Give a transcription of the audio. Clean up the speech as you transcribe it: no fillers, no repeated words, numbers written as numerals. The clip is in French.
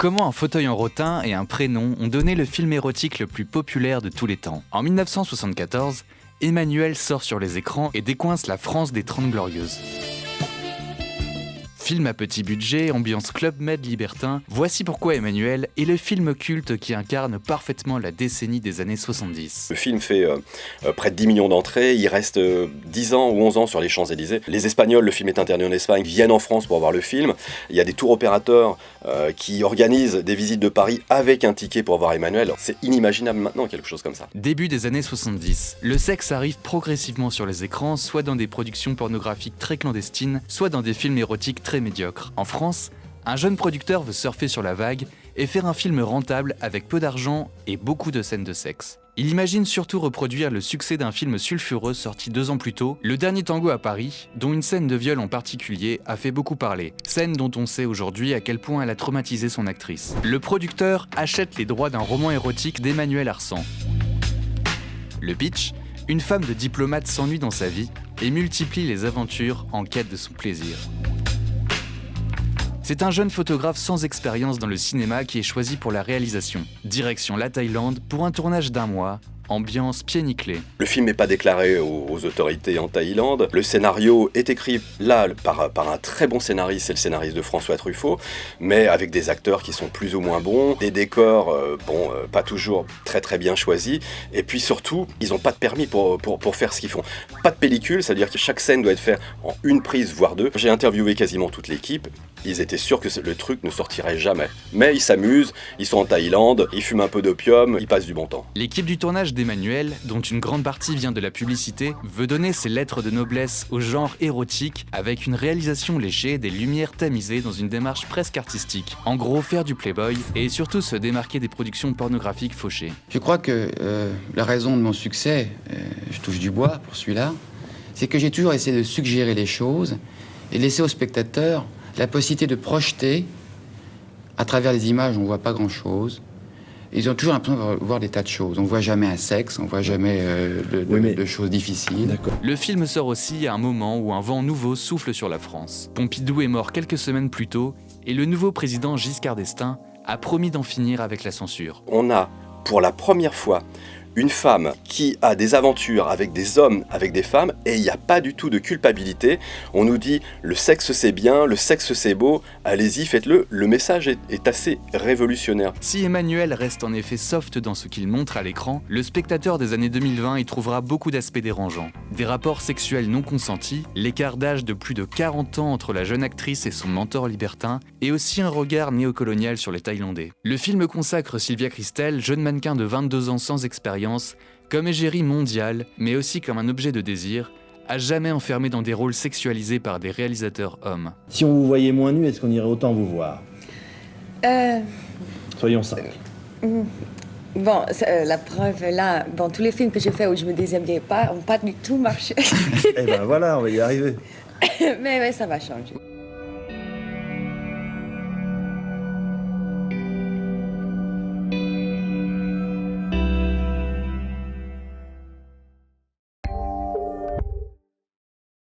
Comment un fauteuil en rotin et un prénom ont donné le film érotique le plus populaire de tous les temps. En 1974, Emmanuelle sort sur les écrans et décoince la France des 30 Glorieuses. Film à petit budget, ambiance Club Med libertin, voici pourquoi Emmanuelle est le film culte qui incarne parfaitement la décennie des années 70. Le film fait près de 10 millions d'entrées, il reste 10 ans ou 11 ans sur les Champs-Élysées. Les Espagnols, le film est interdit en Espagne, viennent en France pour voir le film. Il y a des tours opérateurs qui organisent des visites de Paris avec un ticket pour voir Emmanuelle. C'est inimaginable maintenant, quelque chose comme ça. Début des années 70, le sexe arrive progressivement sur les écrans, soit dans des productions pornographiques très clandestines, soit dans des films érotiques très médiocre. En France, un jeune producteur veut surfer sur la vague et faire un film rentable avec peu d'argent et beaucoup de scènes de sexe. Il imagine surtout reproduire le succès d'un film sulfureux sorti 2 ans plus tôt, Le Dernier Tango à Paris, dont une scène de viol en particulier a fait beaucoup parler. Scène dont on sait aujourd'hui à quel point elle a traumatisé son actrice. Le producteur achète les droits d'un roman érotique d'Emmanuelle Arsan. Le pitch, une femme de diplomate s'ennuie dans sa vie et multiplie les aventures en quête de son plaisir. C'est un jeune photographe sans expérience dans le cinéma qui est choisi pour la réalisation. Direction la Thaïlande pour un tournage d'1 mois, ambiance pieds nickelés. Le film n'est pas déclaré aux autorités en Thaïlande. Le scénario est écrit là par un très bon scénariste, c'est le scénariste de François Truffaut, mais avec des acteurs qui sont plus ou moins bons, des décors pas toujours très très bien choisis, et puis surtout, ils n'ont pas de permis pour faire ce qu'ils font. Pas de pellicule, c'est-à-dire que chaque scène doit être faite en 1 prise, voire 2. J'ai interviewé quasiment toute l'équipe, ils étaient sûrs que le truc ne sortirait jamais. Mais ils s'amusent, ils sont en Thaïlande, ils fument un peu d'opium, ils passent du bon temps. L'équipe du tournage d'Emmanuelle, dont une grande partie vient de la publicité, veut donner ses lettres de noblesse au genre érotique avec une réalisation léchée, des lumières tamisées dans une démarche presque artistique. En gros, faire du playboy et surtout se démarquer des productions pornographiques fauchées. Je crois que la raison de mon succès, je touche du bois pour celui-là, c'est que j'ai toujours essayé de suggérer les choses et laisser aux spectateurs la possibilité de projeter. À travers les images, on ne voit pas grand-chose. Ils ont toujours l'impression de voir des tas de choses. On ne voit jamais un sexe, on ne voit jamais de choses difficiles. D'accord. Le film sort aussi à un moment où un vent nouveau souffle sur la France. Pompidou est mort quelques semaines plus tôt et le nouveau président Giscard d'Estaing a promis d'en finir avec la censure. On a, pour la première fois, une femme qui a des aventures avec des hommes, avec des femmes, et il n'y a pas du tout de culpabilité. On nous dit le sexe c'est bien, le sexe c'est beau, allez-y, faites-le. Le message est assez révolutionnaire. Si Emmanuelle reste en effet soft dans ce qu'il montre à l'écran, le spectateur des années 2020 y trouvera beaucoup d'aspects dérangeants. Des rapports sexuels non consentis, l'écart d'âge de plus de 40 ans entre la jeune actrice et son mentor libertin, et aussi un regard néocolonial sur les Thaïlandais. Le film consacre Sylvia Kristel, jeune mannequin de 22 ans sans expérience, comme égérie mondiale, mais aussi comme un objet de désir, à jamais enfermé dans des rôles sexualisés par des réalisateurs hommes. Si on vous voyait moins nu, est-ce qu'on irait autant vous voir? Soyons simples. Bon, la preuve là, bon, tous les films que j'ai faits où je me déshabillais pas n'ont pas du tout marché. Eh ben voilà, on va y arriver. Mais ça va changer.